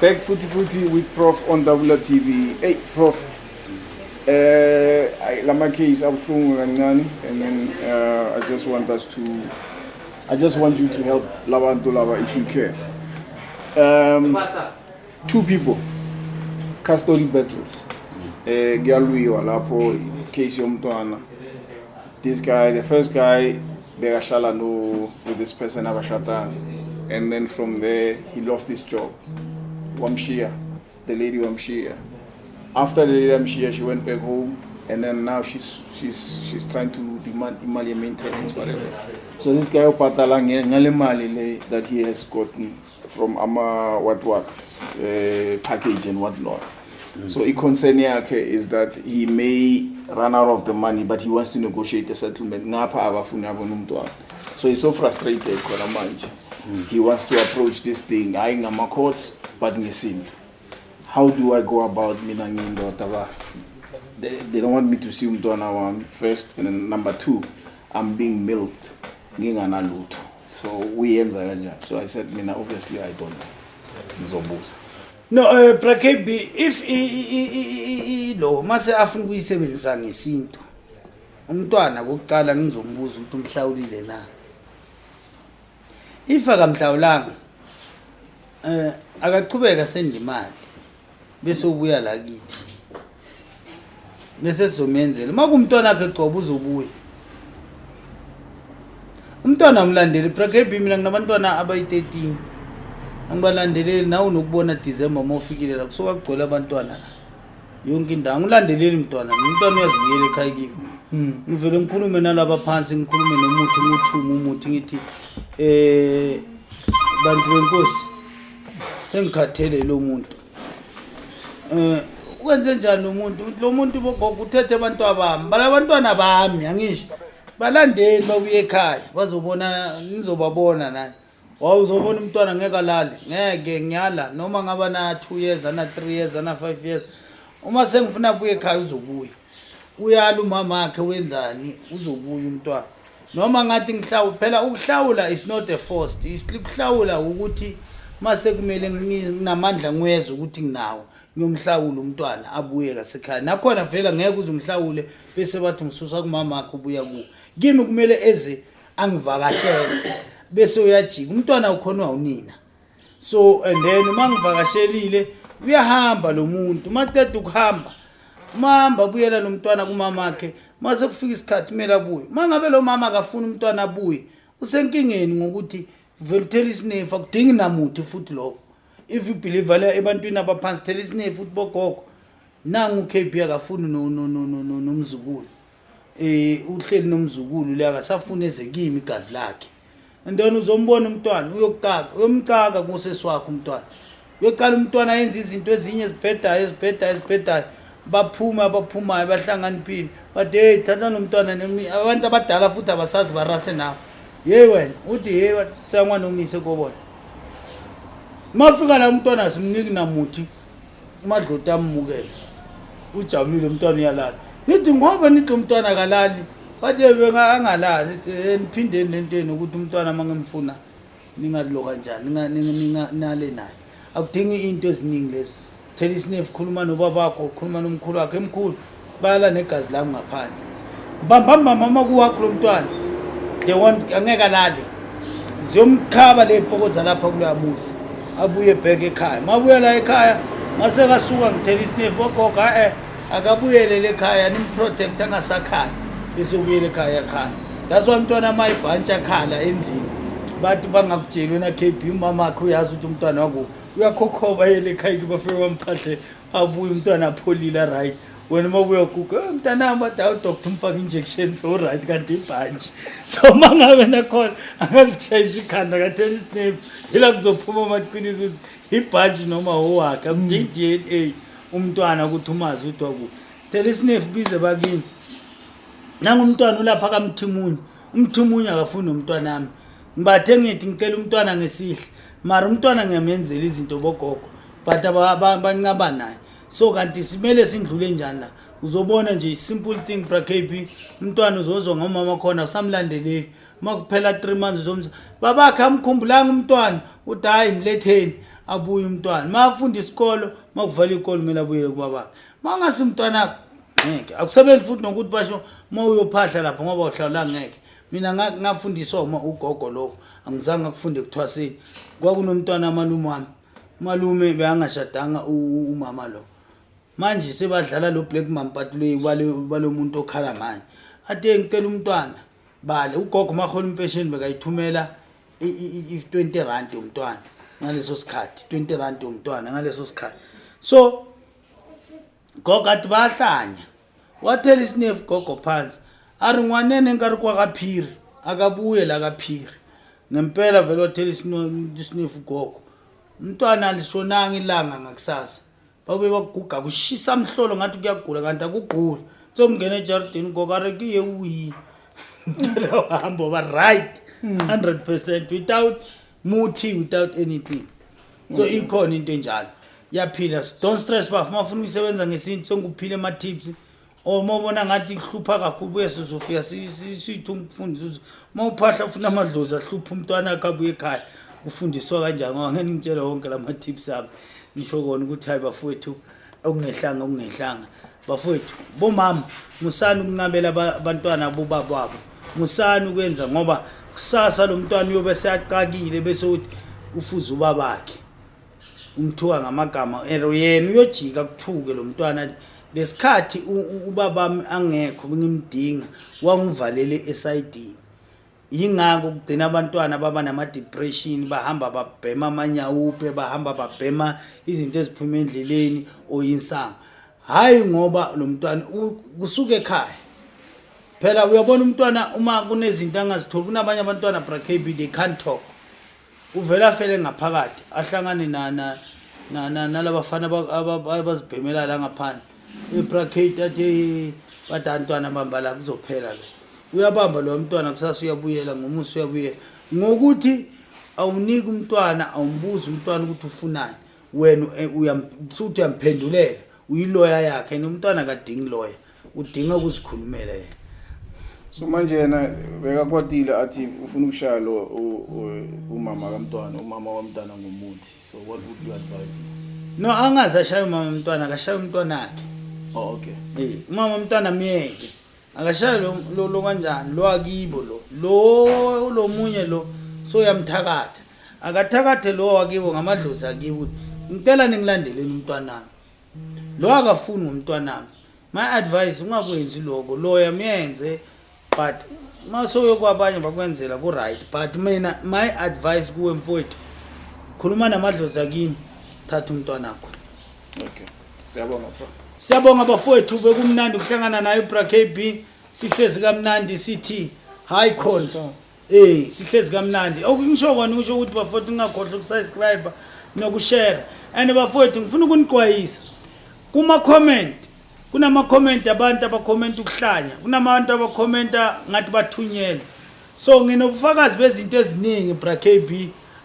Back Footy with Prof on Double TV. Hey, Prof. Lama case and then I just want you to help Lava and Lava if you care. Two people, custody battles. Galui Walapo, case Yomtoana. This guy, the first guy, Berashala no with this person Abashata, and then from there he lost his job. Wamshia, the lady Wamshia. After the lady Wamshia, she went back home, and then now she's trying to demand Imali maintenance, whatever. So this guy Upatalang that he has gotten from Ama package and whatnot. So the concern is that he may run out of the money, but he wants to negotiate a settlement. So he's so frustrated. He wants to approach this thing. I'm a course, but how do I go about minangin whatever? They don't want me to see Mtwana first, and then number two, I'm being milked. So we end. So I said, obviously I don't know. No, Prakebi, if lo mase afuna ukuyisebenzisa ngesintu. Umntwana kokuqala ngizombuza ukuthi umhlawulile na. If akamhlawulanga akaqhubeka senda imali bese ubuya la kithi. Bese sizomenzela. Makumntwana akhe qobo uzobuya. Umntwana umlandeli Prakebi mina nginabantwana abayi-13. Angibalandeleli nawe unokubona December mofikile la kusuka kugcwele abantwana yonke indawo ngilandeleli umntwana uyazibuyela ekhaya kimi ngivele ngikhulume nalabo phansi ngikhulume nomuthi ngithuma umuthi ngithi bantu benkosi sengikhathele lo muntu ukwenze njani lo muntu bogogo uthethe abantwana bami angisho balandeli babuye ekhaya bazobona ngizobabona naye. Uzobona umntwana ngeke alale ngeke ngiyala noma ngaba na 2 years ana 3 years ana 5 years uma sengifuna abuye ekhaya uzobuya uyala umama wakhe wenzani uzobuya umntwana noma ngathi ngihlawula phela ukuhlawula is not a forced ukuhlawula ukuthi mase kumele nginamandla ngweza ukuthi nginawo ngiyomhlawula umntwana abuye kasekhaya nakhona vela ngeke uzumhlawule bese bathi ngisusa kumama wakhe ubuya ku kimi kumele eze angivakashele bese uyajika umntwana ukhona unina so and then uma ngivakashelile uyahamba lo muntu maqeda ukuhamba mamba buyela lo mntwana kumama wakhe mase kufika isikhathi kumele abuye mangabe lo mama akafuna umntwana abuye usenkingeni ngokuthi vele uthela isinefu akudingi namuthi futhi lokho if you believe la ebantwini abaphansi thela isinefu futhi bogogo nangu uKP akafuni nomzukulu uhleli nomzukulu le akasafuna ezekimi igazi lakhe. And then uzombona umntwana uyomcaka kusesi wakhe umntwana uyoqala umntwana yenza izinto ezinye ezibhedayo baphumayo bahlangana iphini but hey thatha nomntwana abantu abadala futhi abasazi barase nawo wena uthi sangwa nomise kobona mafika la umntwana simniki namuthi umadlota amukele ujabulile umntwana uyalala ngithi ngoba nithi umntwana kalali bathi angalali niphindeni lentweni ukuthi umntwana mangemfuna ningadlo kanjani nale naye akudingi into eziningi lezo thela isinefu khuluma nobabakho khuluma nomkhulu wakhe emkhulu bala negazi lami ngaphandle mbamba mama kuwakho lo mntwana they want angeke alale ziyomkhaba lephokoza lapha kuloya muzi abuye back ekhaya mabuya la ekhaya mase kasuka ngithela isinefu ogoga akabuyele ekhaya nimprotect angasakhaya bese ubuyele ekhaya khaya. That's why umntwana mayibhantsha khala endlini bathi bangakutsheli wena KP umama wakhe uyazi ukuthi umntwana wakho uyakhokhoba yele ekhaya bafike bamphahle abuye umntwana apholile right wena mabuya kuku umntana bathi doctor umfaka injection so right kanti ibhantsha so mangabe nakhona angazikushayisa ikhanda kathela isinefu ila kuzophuma amaqiniso ukuthi ibhantsha noma owakhe akudingi DNA umntwana ukuthi umazi ukuthi waku thela isinefu bize bakini nangu umntwana ulapha kaMthimunye umthimunye akafuni umntwana nami ngibathe ngithi ngicela umntwana ngesihle mara umntwana ngiyamenzela izinto bogogo but abancaba naye so kanti simele sindlule njani la uzobona nje simple thing KP umntwana uzozwa ngomama khona usamlandeleli makuphela 3 months uzomza babakhe amkhumbulanga umntwana uthi hayi mletheni abuye umntwana mafunda isikolo makuvala ikolo kumele abuyele kubaba mangasi umntwana akho ngeke akusebenzi futhi nokuthi basho mawuyophahla lapho ngoba uhlala ngeke mina ngafundiswa ugogo lokho angizange akufunde kuthwaseni kwakunomntwana malume beyangashadanga umama lo manje sebadlala lo black mampatulwe balo muntu okhala manje ade ngicela umntwana bale ugogo makhona impesheni bekayithumela if 20 rand umntwana ngaleso sikhathi 20 rand umntwana ngaleso sikhathi so gogo athi bahlanya wathela isinefu gogo phansi ari ngwanene ngari kwakaphiri akabuye la kaphiri ngempela vele wathela isinefu gogo umntwana alishonanga ilanga ngakusasa babe baguga kushisa amhlolo ngathi kuyagula kanti akugqula sokungena ejardini gogo ari kuye uyi hamba ba right 100% without muthi without anything so ikhona into enjalo yaphila don't stress bafuna ukusebenza ngesinto sonkuphila ema tips mawubona ngathi kuhlupha kakhulu buye sizofika sithu umfundisi mawuphahla ufuna amadlozi ahlupha umntwana akhe abuye ekhaya kufundiswa kanjani ngoba ngeke ngitshela wonke lama tips abo ngisho kona ukuthi hayi bafowethu okungehlanga bafowethu bomama musani ukunqabela abantwana bobaba babo musani ukwenza ngoba kusasa lo mntwana uyobe seyaqakile bese uthi ufuza ubabakhe umthuka ngamagama yena uyojika kuthuke lo mntwana lesikhathi ubaba angekho ngimdinga wangivalele esidini yingako kugcina abantwana baba nama depression bahamba babhema amanyawupe bahamba babhema izinto eziphuma endleleni oyinsango hayi ngoba lo mntwana kusuka ekhaya phela uyabona umntwana uma kunezinto angazitholi kunabanye abantwana brakb they can't talk uvela fele ngaphakathi ahlangane nalabafana abazibhemela la ngaphandle ebrakate athi badantwana bamba la kuzophela lo uyabamba lo mntwana kusasa uyabuyela ngomuso uyabuyela ngokuthi awuniki umntwana awumbuza umntwana ukuthi ufunani wena uyamthuthi uyamphendulela uyiloya yakhe nomntwana kadingi lawyer udinga ukuzikhulumela yena so manje yena bekakwatile athi ufuna ukushaya lo umama womntwana ngomuthi so what would you advise no angaze ashaya umama womntwana akashaya umntwana wakhe okay umama womntwana miyeke akashaya lo kanjani lo akibo lo munye lo so yamthakatha akathakathe lo wakibo ngamadlozi akibo ngicela ningilandeleni umntwana nami lo akafuni ngumntwana my advice ungakwenzi lokho lo yamenze but maso kwabanye bakwenzela ku right but mina my advice kuwe mfowethu khuluma namadlozi akini thatha umntwana wakho okay siyabonga bafowethu bekumnandi ukuhlangana nayo brakb sihlezi kamnandi sithi hayi khona sihlezi kamnandi okungisho kona usho ukuthi bafowethu ungakhohlwa ukusubscribe nokushare and bafowethu ngifuna ukuniqwayisa kuma comment kunama comment abantu abacomment ukuhlanya kunabantu abacommenta ngathi bathunyelwe so nginobufakazi bezinto eziningi brakb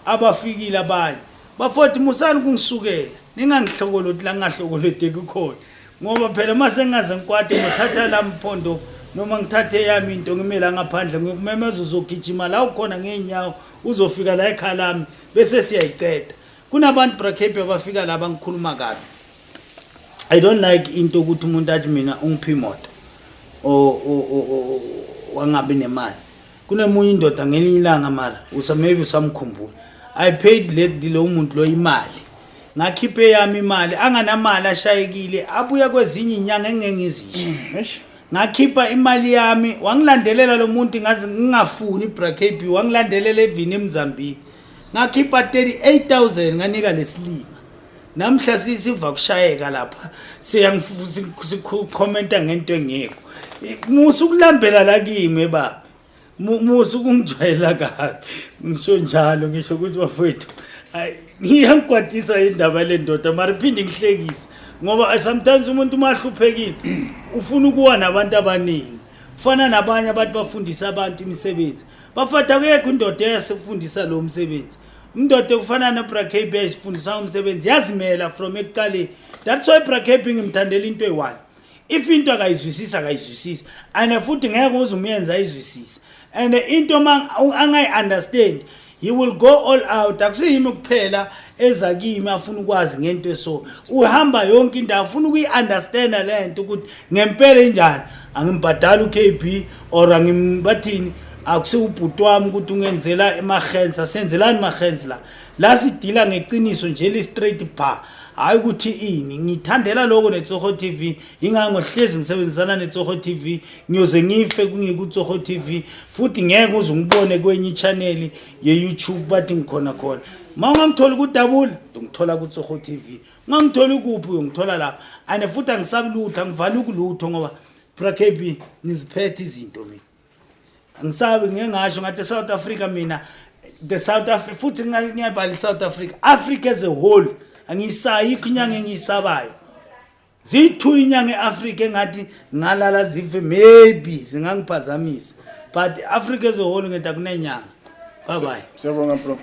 abafikile abanye bafowethu musani kungisukela ningangihlokolothi la ngahlokolete kukhona ngoba phela mase ngaze ngikwade ngithatha la mphondo noma ngithathe yami into ngimela ngaphandle ngikumemeza uzogijima la ukhona ngeenyawo uzofika la ekhaya lami bese siyayiceda kunabantu brakb abafika la bangikhuluma kabi I don't like into ukuthi umuntu athi mina ungiphi imoto wangabe nemali kunemunye indoda ngelinye ilanga mara maybe usamkhumbula I paid lo umuntu lo imali ngakhiphe yami imali anganamali ashayekile abuya kwezinye inyanga engengizisho ngakhipha imali yami wangilandelela lo muntu ngazi ngingafuni brakb wangilandelela evini eMozambique ngakhipha 38,000 nganika lesilima namhla siva kushayeka lapha siyancomment ngento engekho musu kulambela la kimi ba musu kungijwayela kabi ngisho njalo ngisho ukuthi bafowethu ngiyangikwatisa indaba le ndoda mara phindi ngihlekisa ngoba sometimes umuntu mahluphekile ufuna ukuwa nabantu abaningi ufana nabanye abantu bafundisa abantu imisebenzi bafata kuyekho indoda eyasifundisa lo msebenzi indoda kufana nebrakb isifundisa umsebenzi yazimela from ekuqaleni that's why brakb ngimthandela into eyi1 if into akayizwisisa and futhi ngeke uze umenza ayizwisisa and into angayi understand he will go all out. Akusiyimi kuphela ezakimi afuna ukwazi ngento eso. Uhamba yonke indawo afuna ukuyi-understanda lento ukuthi ngempela enjani. Angimbhadala uKB or angimbathini akusiwubhuti wami ukuthi ungenzela emahensi asenzelani mahensi la sidila ngeqiniso nje li straight bar. Hayi ukuthi ini ngithandela lokho neTsogo TV ingangohlezi ngisebenzisana neTsogo TV ngiyoze ngife kungikuTsogo TV futhi ngeke uze ngibone kwenye channel ye-YouTube bathi ngikhona khona. Mawungangithola kudabula ngithola kuTsogo TV, ngangithola ukuphi uyongithola lapha. Ane futhi angisabulutho angivali ukulutho ngoba KB ngiziphethe izinto mina. Angisabe ngengasho ngathi South Africa mina the South Africa futhi ngiyabhala South Africa Africa as a whole angisayikho inyanga engisabayo zithu inyanga eAfrica engathi ngalala zive maybe zingangiphazamisa but Africa as a whole ngeta kunenyanga. Bye bye. Siyabonga bro.